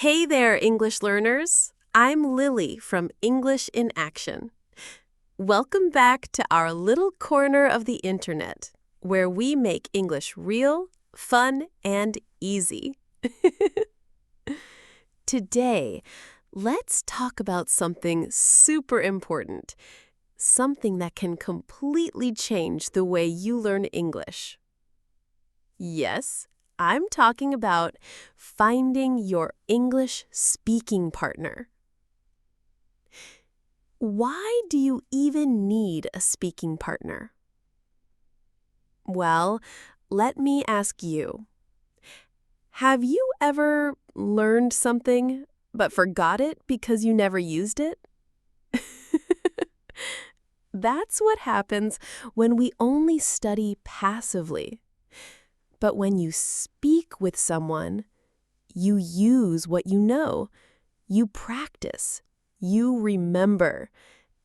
Hey there, English learners. I'm Lily from English in Action. Welcome back to our little corner of the internet, where we make English real, fun, and easy. Today, let's talk about something super important, something that can completely change the way you learn English. Yes, I'm talking about finding your English speaking partner. Why do you even need a speaking partner? Well, let me ask you. Have you ever learned something but forgot it because you never used it? That's what happens when we only study passively. But when you speak with someone, you use what you know, you practice, you remember,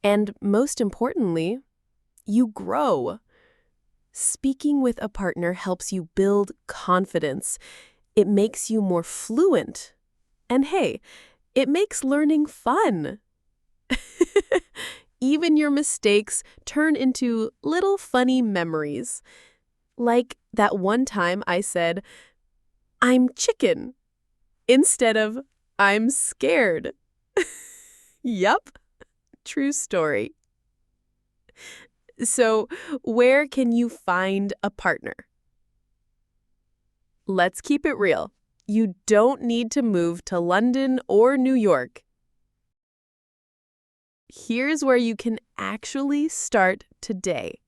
and most importantly, you grow. Speaking with a partner helps you build confidence. It makes you more fluent. And hey, it makes learning fun. Even your mistakes turn into little funny memories. Like that one time I said, "I'm chicken," instead of "I'm scared." Yup, true story. So, where can you find a partner? Let's keep it real. You don't need to move to London or New York. Here's where you can actually start today.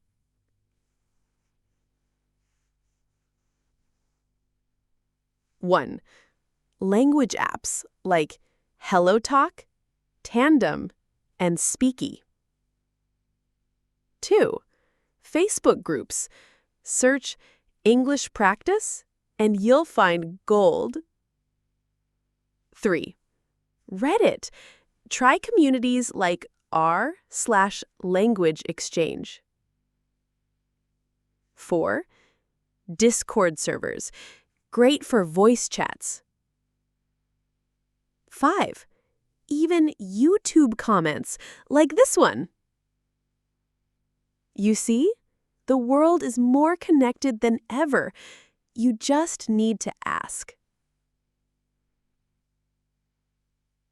One, language apps like HelloTalk, Tandem, and Speaky. 2, Facebook groups. Search English Practice and you'll find gold. 3, Reddit. Try communities like r/language exchange. 4, Discord servers. Great for voice chats. 5, even YouTube comments like this one. You see, the world is more connected than ever. You just need to ask.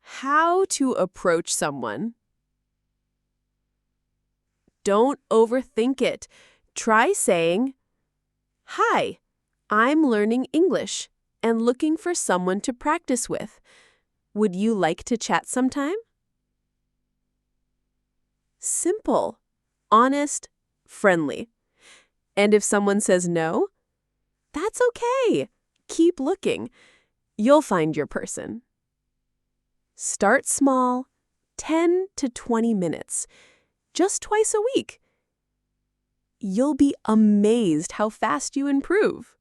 How to approach someone? Don't overthink it. Try saying, "Hi, I'm learning English and looking for someone to practice with. Would you like to chat sometime?" Simple, honest, friendly. And if someone says no, that's okay. Keep looking. You'll find your person. Start small, 10 to 20 minutes, just twice a week. You'll be amazed how fast you improve.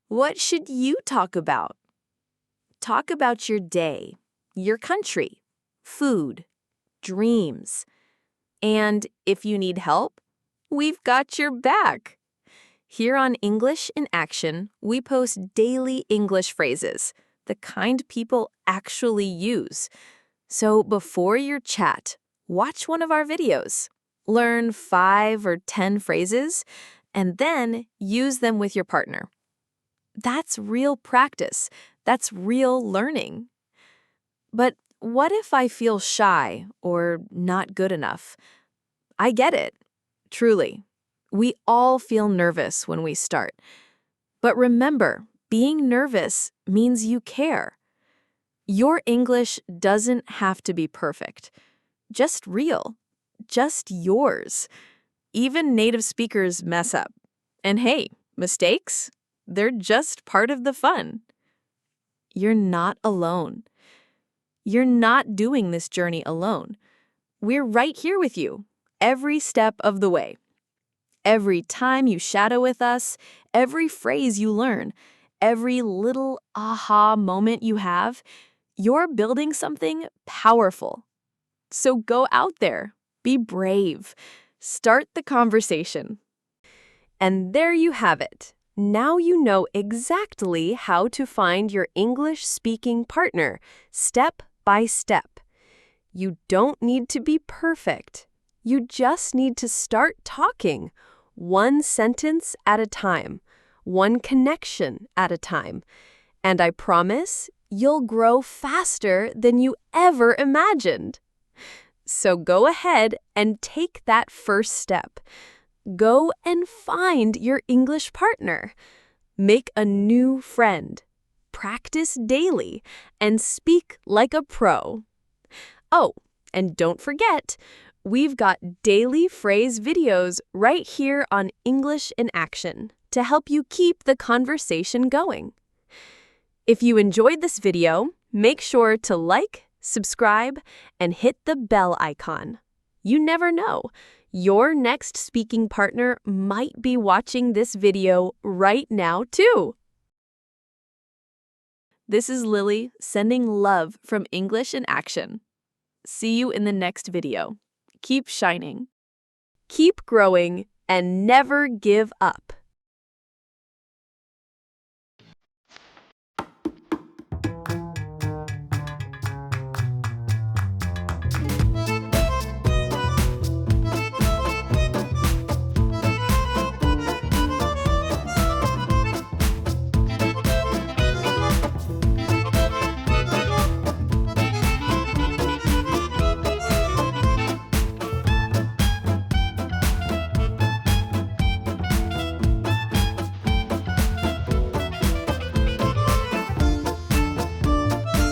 What should you talk about? Talk about your day, your country, food, dreams. And if you need help, we've got your back. Here on English in Action, we post daily English phrases, the kind people actually use. So before your chat, watch one of our videos. Learn 5 or 10 phrases, and then use them with your partner. That's real practice. That's real learning. But what if I feel shy or not good enough? I get it. Truly. We all feel nervous when we start. But remember, being nervous means you care. Your English doesn't have to be perfect. Just real. Just yours. Even native speakers mess up. And hey, mistakes? They're just part of the fun. You're not alone. You're not doing this journey alone. We're right here with you, every step of the way. Every time you shadow with us, every phrase you learn, every little aha moment you have, you're building something powerful. So go out there, be brave, start the conversation. And there you have it. Now you know exactly how to find your English-speaking partner, step by step. You don't need to be perfect. You just need to start talking, one sentence at a time, one connection at a time. And I promise you'll grow faster than you ever imagined. So go ahead and take that first step. Go and find your English partner. Make a new friend. Practice daily and speak like a pro. Oh, and don't forget, we've got daily phrase videos right here on English in Action to help you keep the conversation going. If you enjoyed this video, make sure to like, subscribe, and hit the bell icon. You never know, your next speaking partner might be watching this video right now too. This is Lily sending love from English in Action. See you in the next video. Keep shining. Keep growing and never give up.